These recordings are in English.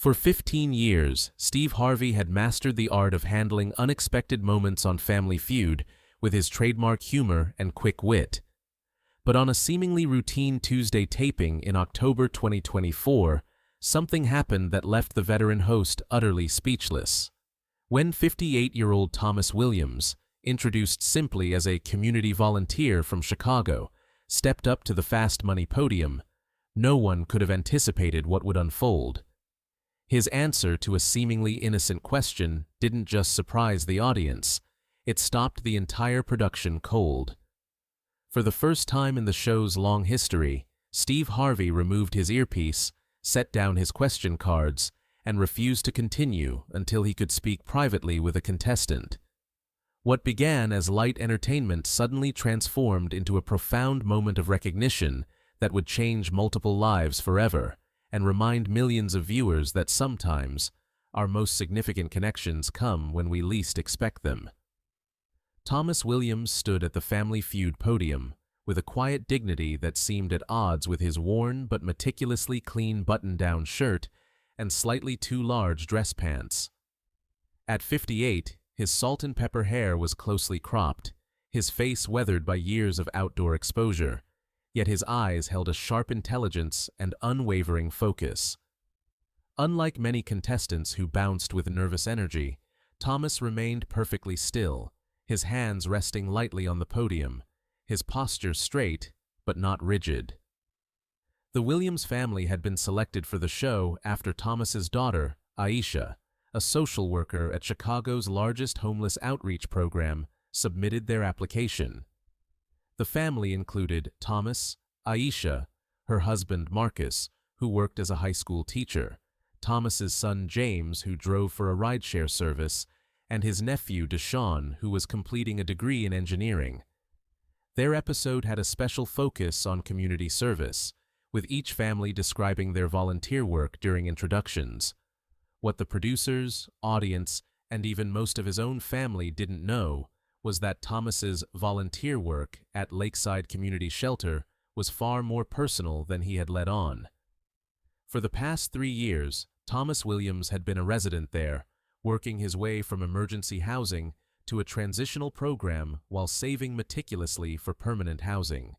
For 15 years, Steve Harvey had mastered the art of handling unexpected moments on Family Feud with his trademark humor and quick wit. But on a seemingly routine Tuesday taping in October 2024, something happened that left the veteran host utterly speechless. When 58-year-old Thomas Williams, introduced simply as a community volunteer from Chicago, stepped up to the Fast Money podium, no one could have anticipated what would unfold. His answer to a seemingly innocent question didn't just surprise the audience, it stopped the entire production cold. For the first time in the show's long history, Steve Harvey removed his earpiece, set down his question cards, and refused to continue until he could speak privately with a contestant. What began as light entertainment suddenly transformed into a profound moment of recognition that would change multiple lives forever and remind millions of viewers that sometimes our most significant connections come when we least expect them. Thomas Williams stood at the Family Feud podium with a quiet dignity that seemed at odds with his worn but meticulously clean button-down shirt and slightly too large dress pants. At 58, his salt and pepper hair was closely cropped, his face weathered by years of outdoor exposure, yet his eyes held a sharp intelligence and unwavering focus. Unlike many contestants who bounced with nervous energy, Thomas remained perfectly still, his hands resting lightly on the podium, his posture straight but not rigid. The Williams family had been selected for the show after Thomas's daughter, Aisha, a social worker at Chicago's largest homeless outreach program, submitted their application. The family included Thomas, Aisha, her husband Marcus, who worked as a high school teacher, Thomas's son James, who drove for a rideshare service, and his nephew Deshaun, who was completing a degree in engineering. Their episode had a special focus on community service, with each family describing their volunteer work during introductions. What the producers, audience, and even most of his own family didn't know was that Thomas's volunteer work at Lakeside Community Shelter was far more personal than he had let on. For the past 3 years, Thomas Williams had been a resident there, working his way from emergency housing to a transitional program while saving meticulously for permanent housing.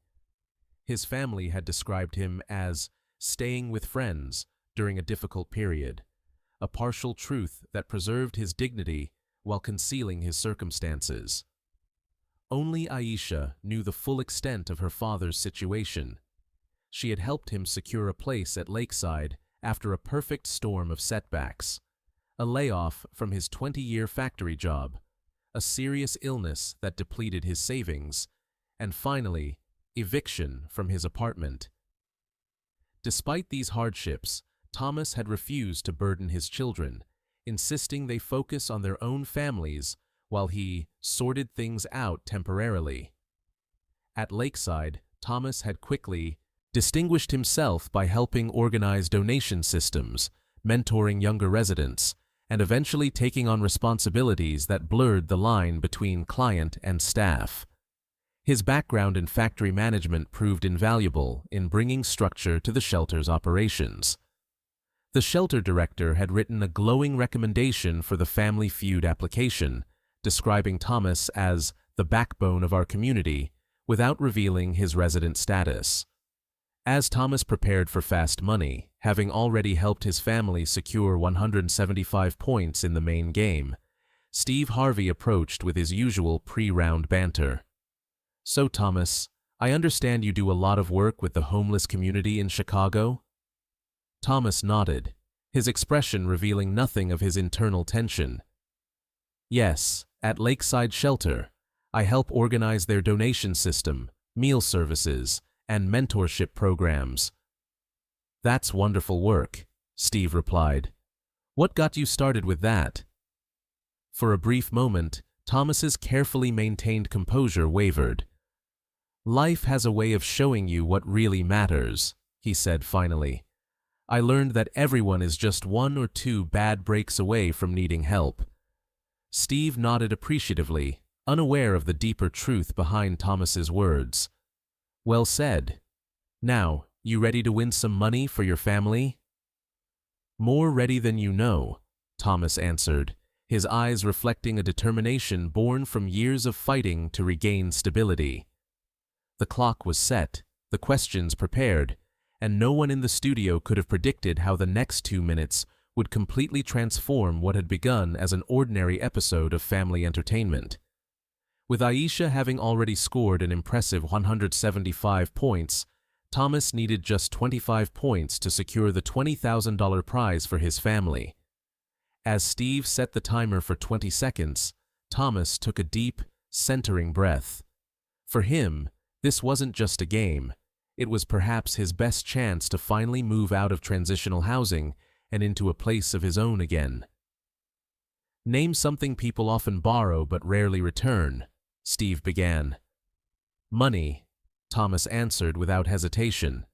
His family had described him as staying with friends during a difficult period, a partial truth that preserved his dignity while concealing his circumstances. Only Aisha knew the full extent of her father's situation. She had helped him secure a place at Lakeside after a perfect storm of setbacks, a layoff from his 20-year factory job, a serious illness that depleted his savings, and finally, eviction from his apartment. Despite these hardships, Thomas had refused to burden his children, insisting they focus on their own families while he sorted things out temporarily. At Lakeside, Thomas had quickly distinguished himself by helping organize donation systems, mentoring younger residents, and eventually taking on responsibilities that blurred the line between client and staff. His background in factory management proved invaluable in bringing structure to the shelter's operations. The shelter director had written a glowing recommendation for the Family Feud application, describing Thomas as the backbone of our community without revealing his resident status. As Thomas prepared for Fast Money, having already helped his family secure 175 points in the main game, Steve Harvey approached with his usual pre-round banter. "So Thomas, I understand you do a lot of work with the homeless community in Chicago?" Thomas nodded, his expression revealing nothing of his internal tension. "Yes, at Lakeside Shelter, I help organize their donation system, meal services, and mentorship programs." "That's wonderful work," Steve replied. "What got you started with that?" For a brief moment, Thomas's carefully maintained composure wavered. "Life has a way of showing you what really matters," he said finally. "I learned that everyone is just 1 or 2 bad breaks away from needing help." Steve nodded appreciatively, unaware of the deeper truth behind Thomas's words. "Well said. Now, you ready to win some money for your family?" More ready than you know, Thomas answered, his eyes reflecting a determination born from years of fighting to regain stability. The clock was set, the questions prepared, and no one in the studio could have predicted how the next 2 minutes would completely transform what had begun as an ordinary episode of family entertainment. With Aisha having already scored an impressive 175 points, Thomas needed just 25 points to secure the $20,000 prize for his family. As Steve set the timer for 20 seconds, Thomas took a deep, centering breath. For him, this wasn't just a game. It was perhaps his best chance to finally move out of transitional housing and into a place of his own again. Name something people often borrow but rarely return, Steve began. Money, Thomas answered without hesitation.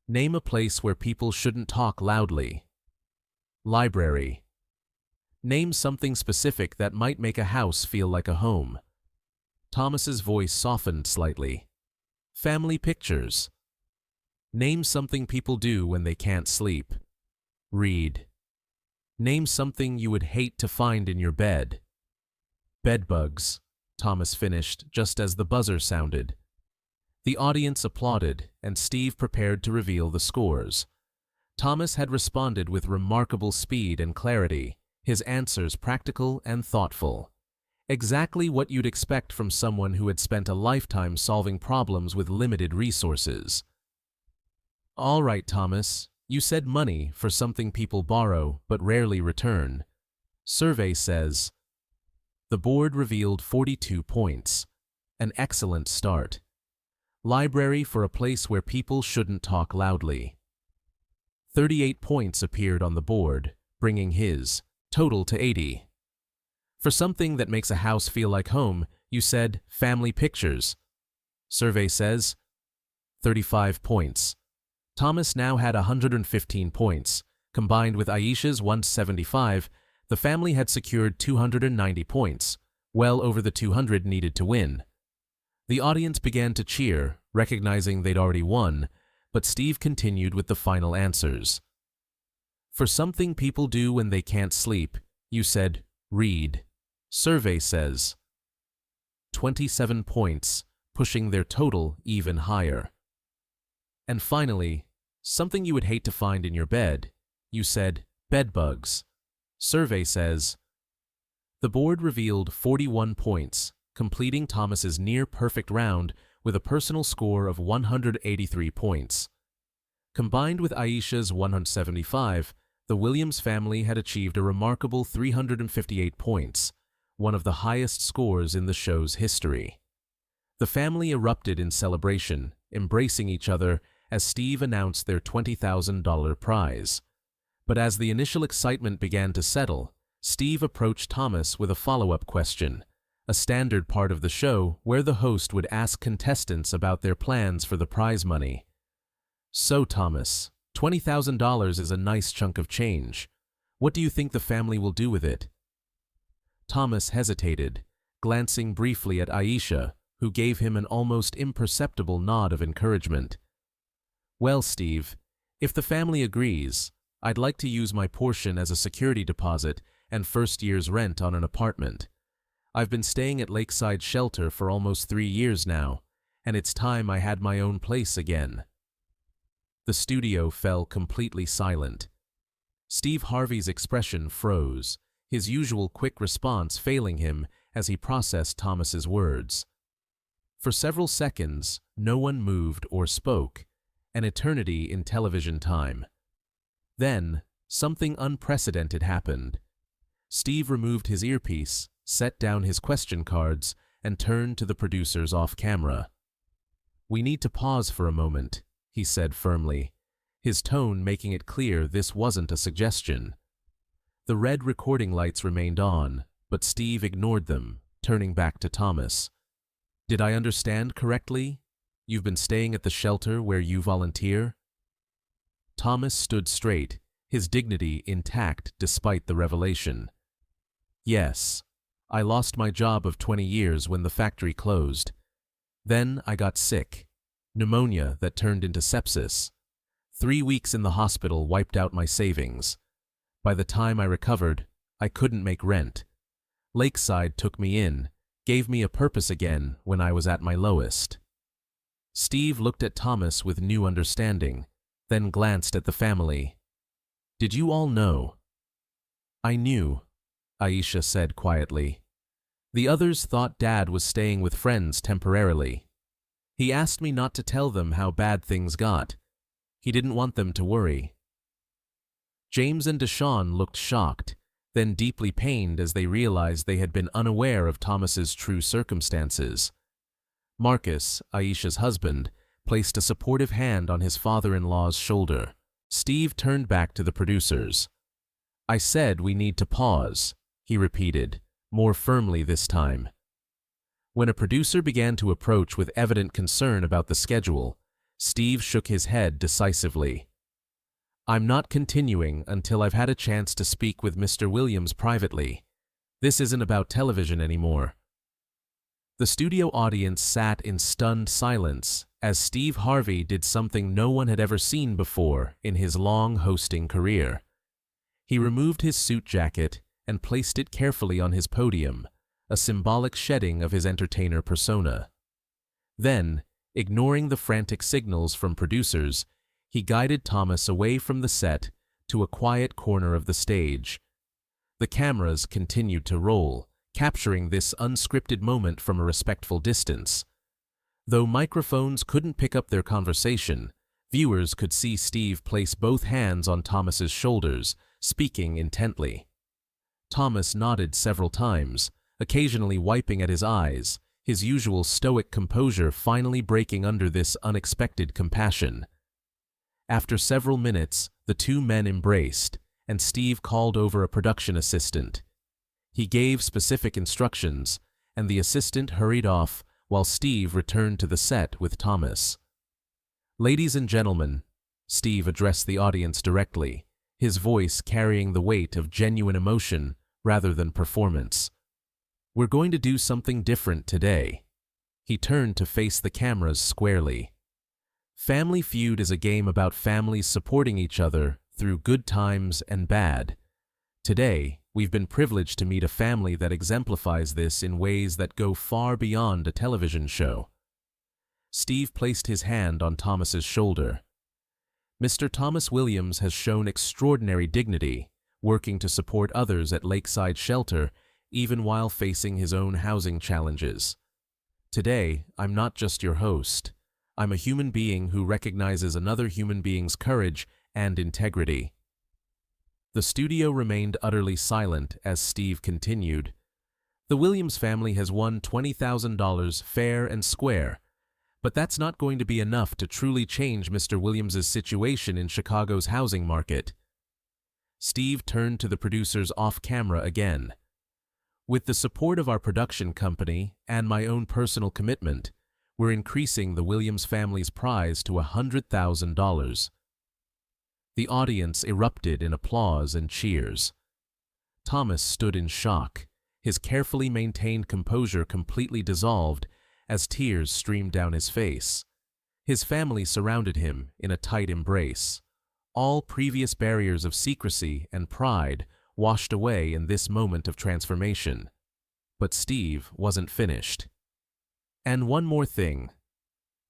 Name a place where people shouldn't talk loudly. Library. Name something specific that might make a house feel like a home. Thomas's voice softened slightly. Family pictures. Name something people do when they can't sleep. Read. Name something you would hate to find in your bed. Bedbugs, Thomas finished just as the buzzer sounded. The audience applauded, and Steve prepared to reveal the scores. Thomas had responded with remarkable speed and clarity, his answers practical and thoughtful. Exactly what you'd expect from someone who had spent a lifetime solving problems with limited resources. All right, Thomas, you said money for something people borrow but rarely return. Survey says. The board revealed 42 points. An excellent start. Library for a place where people shouldn't talk loudly. 38 points appeared on the board, bringing his total to 80. For something that makes a house feel like home, you said family pictures. Survey says 35 points. Thomas now had 115 points. Combined with Aisha's 175, the family had secured 290 points, well over the 200 needed to win. The audience began to cheer, recognizing they'd already won, but Steve continued with the final answers. For something people do when they can't sleep, you said read. Survey says 27 points, pushing their total even higher. And finally, something you would hate to find in your bed, you said bedbugs. Survey says. The board revealed 41 points, completing Thomas's near-perfect round with a personal score of 183 points. Combined with Aisha's 175, the Williams family had achieved a remarkable 358 points, one of the highest scores in the show's history. The family erupted in celebration, embracing each other as Steve announced their $20,000 prize. But as the initial excitement began to settle, Steve approached Thomas with a follow-up question, a standard part of the show where the host would ask contestants about their plans for the prize money. So, Thomas, $20,000 is a nice chunk of change. What do you think the family will do with it? Thomas hesitated, glancing briefly at Aisha, who gave him an almost imperceptible nod of encouragement. Well, Steve, if the family agrees, I'd like to use my portion as a security deposit and first year's rent on an apartment. I've been staying at Lakeside Shelter for almost 3 years now, and it's time I had my own place again. The studio fell completely silent. Steve Harvey's expression froze, his usual quick response failing him as he processed Thomas's words. For several seconds, no one moved or spoke, an eternity in television time. Then, something unprecedented happened. Steve removed his earpiece, set down his question cards, and turned to the producers off camera. "We need to pause for a moment," he said firmly, his tone making it clear this wasn't a suggestion. The red recording lights remained on, but Steve ignored them, turning back to Thomas. "Did I understand correctly? You've been staying at the shelter where you volunteer?" Thomas stood straight, his dignity intact despite the revelation. "Yes, I lost my job of 20 years when the factory closed. Then I got sick, pneumonia that turned into sepsis. 3 weeks in the hospital wiped out my savings. By the time I recovered, I couldn't make rent. Lakeside took me in, gave me a purpose again when I was at my lowest. Steve looked at Thomas with new understanding, then glanced at the family. Did you all know? I knew, Aisha said quietly. The others thought Dad was staying with friends temporarily. He asked me not to tell them how bad things got. He didn't want them to worry. James and Deshawn looked shocked, then deeply pained as they realized they had been unaware of Thomas's true circumstances. Marcus, Aisha's husband, placed a supportive hand on his father-in-law's shoulder. Steve turned back to the producers. I said we need to pause, he repeated, more firmly this time. When a producer began to approach with evident concern about the schedule, Steve shook his head decisively. I'm not continuing until I've had a chance to speak with Mr. Williams privately. This isn't about television anymore. The studio audience sat in stunned silence as Steve Harvey did something no one had ever seen before in his long hosting career. He removed his suit jacket and placed it carefully on his podium, a symbolic shedding of his entertainer persona. Then, ignoring the frantic signals from producers, he guided Thomas away from the set to a quiet corner of the stage. The cameras continued to roll, capturing this unscripted moment from a respectful distance. Though microphones couldn't pick up their conversation, viewers could see Steve place both hands on Thomas's shoulders, speaking intently. Thomas nodded several times, occasionally wiping at his eyes, his usual stoic composure finally breaking under this unexpected compassion. After several minutes, the two men embraced, and Steve called over a production assistant. He gave specific instructions, and the assistant hurried off while Steve returned to the set with Thomas. Ladies and gentlemen, Steve addressed the audience directly, his voice carrying the weight of genuine emotion rather than performance. We're going to do something different today. He turned to face the cameras squarely. Family Feud is a game about families supporting each other through good times and bad. Today, we've been privileged to meet a family that exemplifies this in ways that go far beyond a television show. Steve placed his hand on Thomas's shoulder. Mr. Thomas Williams has shown extraordinary dignity, working to support others at Lakeside Shelter, even while facing his own housing challenges. Today, I'm not just your host. I'm a human being who recognizes another human being's courage and integrity. The studio remained utterly silent as Steve continued. The Williams family has won $20,000 fair and square, but that's not going to be enough to truly change Mr. Williams's situation in Chicago's housing market. Steve turned to the producers off-camera again. With the support of our production company and my own personal commitment, we're increasing the Williams family's prize to $100,000. The audience erupted in applause and cheers. Thomas stood in shock, his carefully maintained composure completely dissolved as tears streamed down his face. His family surrounded him in a tight embrace. All previous barriers of secrecy and pride washed away in this moment of transformation. But Steve wasn't finished. And one more thing.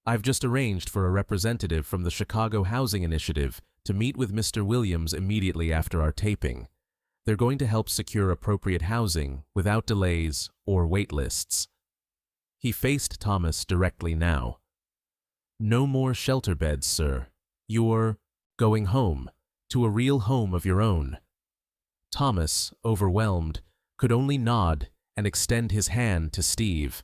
I've just arranged for a representative from the Chicago Housing Initiative to meet with Mr. Williams immediately after our taping. They're going to help secure appropriate housing without delays or wait lists. He faced Thomas directly now. No more shelter beds, sir. You're going home, to a real home of your own. Thomas, overwhelmed, could only nod and extend his hand to Steve.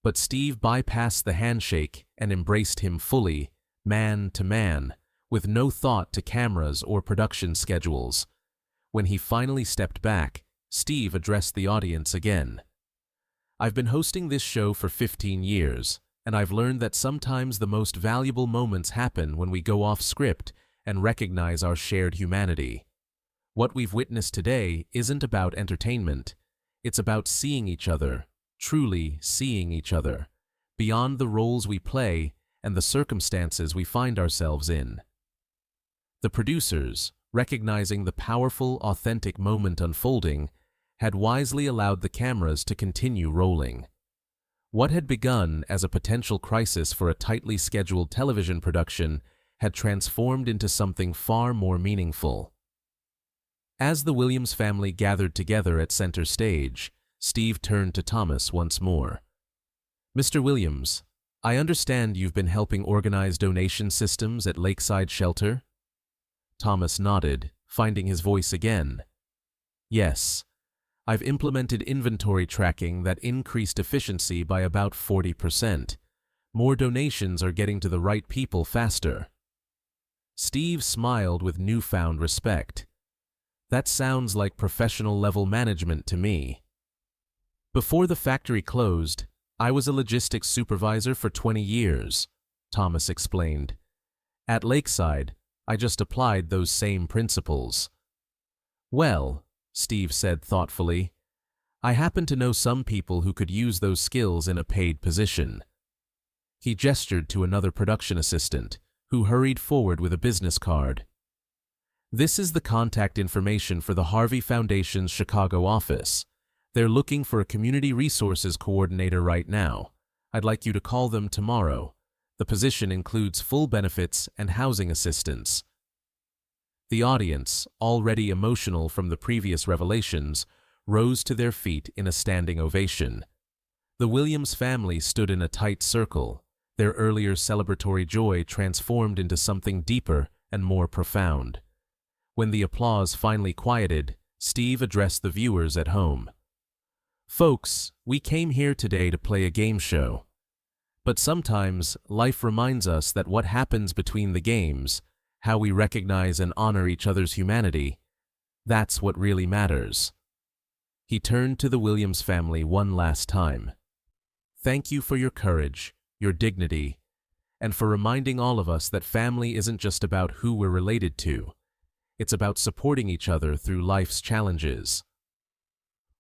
But Steve bypassed the handshake and embraced him fully, man to man, with no thought to cameras or production schedules. When he finally stepped back, Steve addressed the audience again. I've been hosting this show for 15 years, and I've learned that sometimes the most valuable moments happen when we go off script and recognize our shared humanity. What we've witnessed today isn't about entertainment. It's about seeing each other, truly seeing each other, beyond the roles we play and the circumstances we find ourselves in. The producers, recognizing the powerful, authentic moment unfolding, had wisely allowed the cameras to continue rolling. What had begun as a potential crisis for a tightly scheduled television production had transformed into something far more meaningful. As the Williams family gathered together at center stage, Steve turned to Thomas once more. "Mr. Williams, I understand you've been helping organize donation systems at Lakeside Shelter?" Thomas nodded, finding his voice again. "Yes. I've implemented inventory tracking that increased efficiency by about 40%. More donations are getting to the right people faster." Steve smiled with newfound respect. "That sounds like professional-level management to me." "Before the factory closed, I was a logistics supervisor for 20 years, Thomas explained. "At Lakeside, I just applied those same principles." "Well," Steve said thoughtfully, "I happen to know some people who could use those skills in a paid position." He gestured to another production assistant, who hurried forward with a business card. "This is the contact information for the Harvey Foundation's Chicago office. They're looking for a community resources coordinator right now. I'd like you to call them tomorrow. The position includes full benefits and housing assistance." The audience, already emotional from the previous revelations, rose to their feet in a standing ovation. The Williams family stood in a tight circle, their earlier celebratory joy transformed into something deeper and more profound. When the applause finally quieted, Steve addressed the viewers at home. "Folks, we came here today to play a game show. But sometimes life reminds us that what happens between the games, how we recognize and honor each other's humanity, that's what really matters." He turned to the Williams family one last time. "Thank you for your courage, your dignity, and for reminding all of us that family isn't just about who we're related to. It's about supporting each other through life's challenges."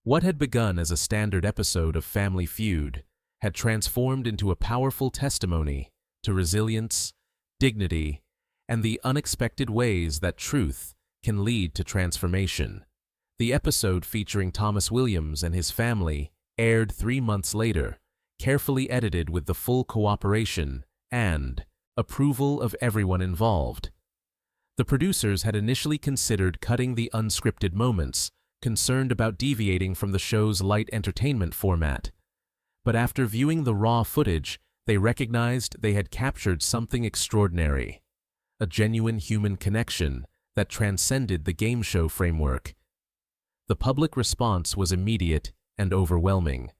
What had begun as a standard episode of Family Feud had transformed into a powerful testimony to resilience, dignity, and the unexpected ways that truth can lead to transformation. The episode featuring Thomas Williams and his family aired 3 months later, carefully edited with the full cooperation and approval of everyone involved. The producers had initially considered cutting the unscripted moments, concerned about deviating from the show's light entertainment format. But after viewing the raw footage, they recognized they had captured something extraordinary, a genuine human connection that transcended the game show framework. The public response was immediate and overwhelming.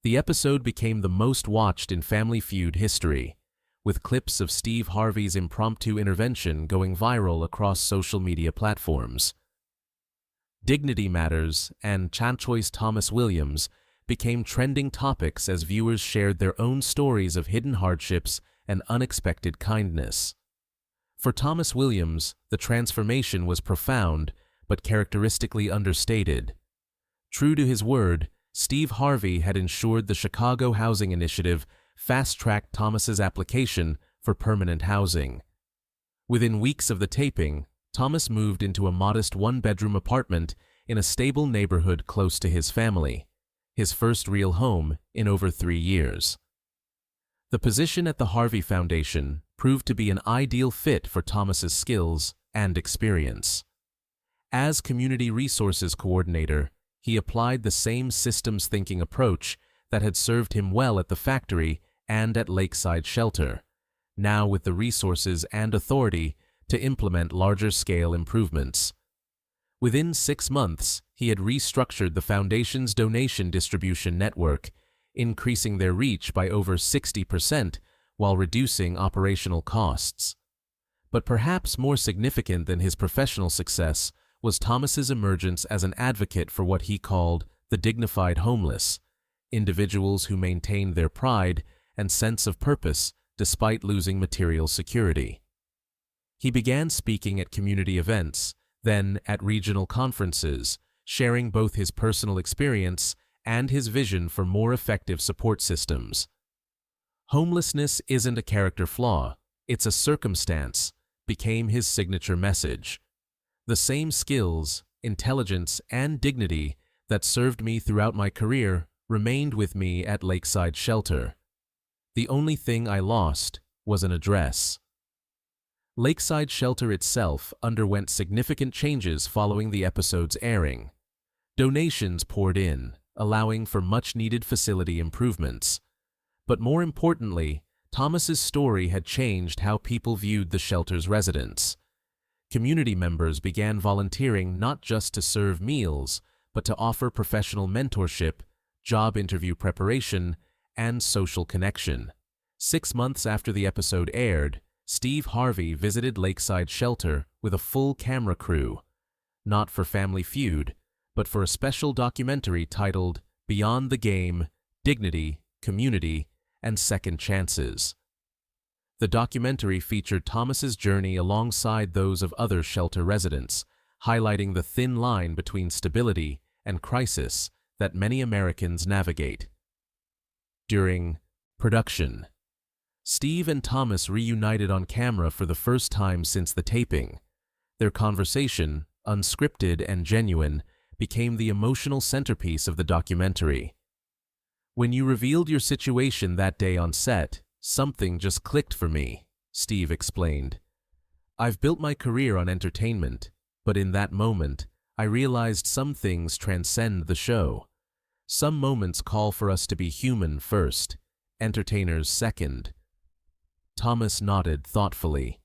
The episode became the most watched in Family Feud history, with clips of Steve Harvey's impromptu intervention going viral across social media platforms. Dignity Matters and Chanchoy's Thomas Williams became trending topics as viewers shared their own stories of hidden hardships and unexpected kindness. For Thomas Williams, the transformation was profound but characteristically understated. True to his word, Steve Harvey had ensured the Chicago Housing Initiative fast-tracked Thomas's application for permanent housing. Within weeks of the taping, Thomas moved into a modest one-bedroom apartment in a stable neighborhood close to his family, his first real home in over 3 years. The position at the Harvey Foundation proved to be an ideal fit for Thomas's skills and experience. As Community Resources Coordinator, he applied the same systems thinking approach that had served him well at the factory and at Lakeside Shelter, now with the resources and authority to implement larger-scale improvements. Within 6 months, he had restructured the Foundation's donation distribution network, increasing their reach by over 60% while reducing operational costs. But perhaps more significant than his professional success was Thomas's emergence as an advocate for what he called the dignified homeless, individuals who maintained their pride and sense of purpose despite losing material security. He began speaking at community events, then at regional conferences, sharing both his personal experience and his vision for more effective support systems. "Homelessness isn't a character flaw, it's a circumstance," became his signature message. The same skills, intelligence, and dignity that served me throughout my career remained with me at Lakeside Shelter. The only thing I lost was an address. Lakeside Shelter itself underwent significant changes following the episode's airing. Donations poured in, allowing for much-needed facility improvements. But more importantly, Thomas's story had changed how people viewed the shelter's residents. Community members began volunteering not just to serve meals, but to offer professional mentorship, job interview preparation, and social connection. 6 months after the episode aired, Steve Harvey visited Lakeside Shelter with a full camera crew, not for Family Feud, but for a special documentary titled Beyond the Game, Dignity, Community, and Second Chances. The documentary featured Thomas's journey alongside those of other shelter residents, highlighting the thin line between stability and crisis that many Americans navigate. During production, Steve and Thomas reunited on camera for the first time since the taping. Their conversation, unscripted and genuine, became the emotional centerpiece of the documentary. "When you revealed your situation that day on set, something just clicked for me," Steve explained. "I've built my career on entertainment, but in that moment, I realized some things transcend the show. Some moments call for us to be human first, entertainers second." Thomas nodded thoughtfully.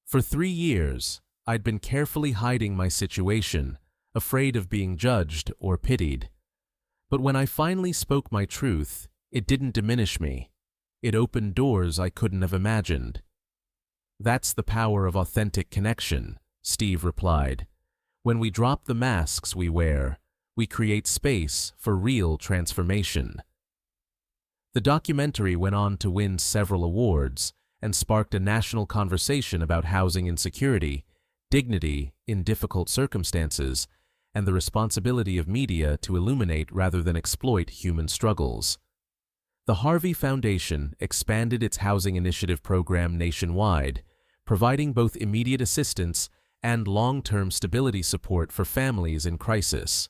"For 3 years, I'd been carefully hiding my situation, afraid of being judged or pitied. But when I finally spoke my truth, it didn't diminish me. It opened doors I couldn't have imagined." "That's the power of authentic connection," Steve replied. "When we drop the masks we wear, we create space for real transformation." The documentary went on to win several awards and sparked a national conversation about housing insecurity, dignity in difficult circumstances, and the responsibility of media to illuminate rather than exploit human struggles. The Harvey Foundation expanded its housing initiative program nationwide, providing both immediate assistance and long-term stability support for families in crisis.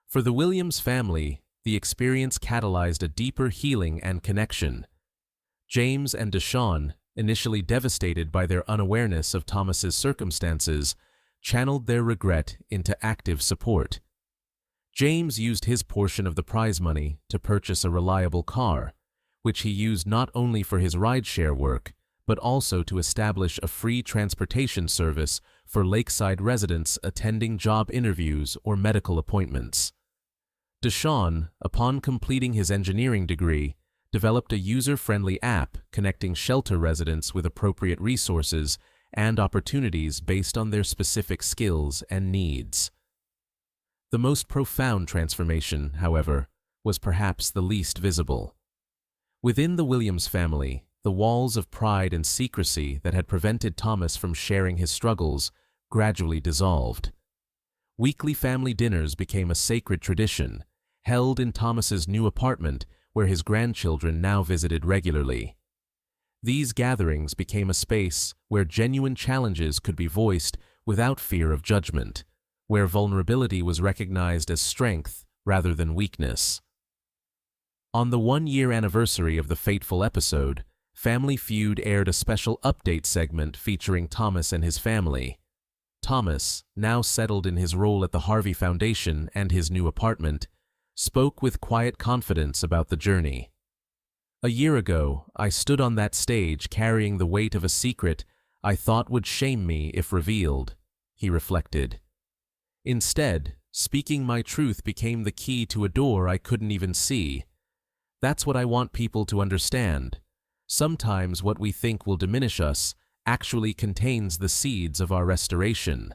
For the Williams family, the experience catalyzed a deeper healing and connection. James and Deshawn, initially devastated by their unawareness of Thomas's circumstances, channeled their regret into active support. James used his portion of the prize money to purchase a reliable car, which he used not only for his rideshare work, but also to establish a free transportation service for Lakeside residents attending job interviews or medical appointments. Deshawn, upon completing his engineering degree, developed a user-friendly app connecting shelter residents with appropriate resources and opportunities based on their specific skills and needs. The most profound transformation, however, was perhaps the least visible. Within the Williams family, the walls of pride and secrecy that had prevented Thomas from sharing his struggles gradually dissolved. Weekly family dinners became a sacred tradition, held in Thomas's new apartment where his grandchildren now visited regularly. These gatherings became a space where genuine challenges could be voiced without fear of judgment, where vulnerability was recognized as strength rather than weakness. On the 1-year anniversary of the fateful episode, Family Feud aired a special update segment featuring Thomas and his family. Thomas, now settled in his role at the Harvey Foundation and his new apartment, spoke with quiet confidence about the journey. "A year ago, I stood on that stage carrying the weight of a secret I thought would shame me if revealed," he reflected. "Instead, speaking my truth became the key to a door I couldn't even see. That's what I want people to understand. Sometimes what we think will diminish us actually contains the seeds of our restoration."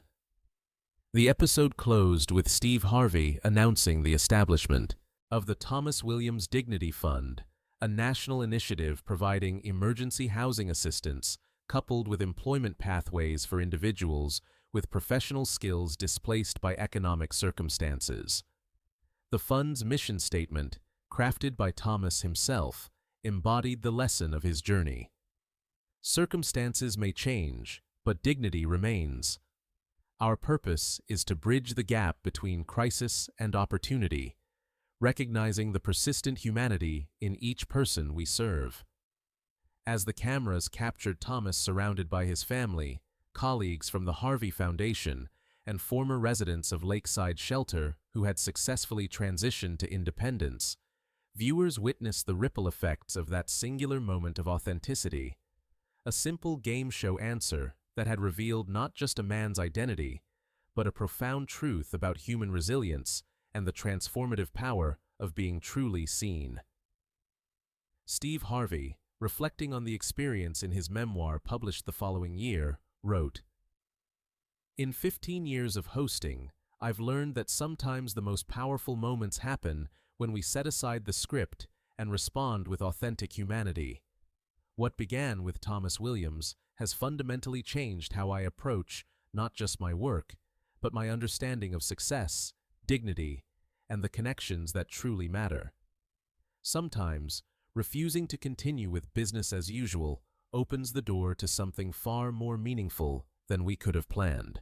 The episode closed with Steve Harvey announcing the establishment of the Thomas Williams Dignity Fund, a national initiative providing emergency housing assistance coupled with employment pathways for individuals with professional skills displaced by economic circumstances. The fund's mission statement, crafted by Thomas himself, embodied the lesson of his journey. Circumstances may change, but dignity remains. Our purpose is to bridge the gap between crisis and opportunity, recognizing the persistent humanity in each person we serve. As the cameras captured Thomas surrounded by his family, colleagues from the Harvey Foundation, and former residents of Lakeside Shelter who had successfully transitioned to independence, viewers witnessed the ripple effects of that singular moment of authenticity. A simple game show answer that had revealed not just a man's identity, but a profound truth about human resilience and the transformative power of being truly seen. Steve Harvey, reflecting on the experience in his memoir published the following year, wrote, "In 15 years of hosting, I've learned that sometimes the most powerful moments happen when we set aside the script and respond with authentic humanity. What began with Thomas Williams has fundamentally changed how I approach not just my work, but my understanding of success, dignity, and the connections that truly matter. Sometimes, refusing to continue with business as usual opens the door to something far more meaningful than we could have planned."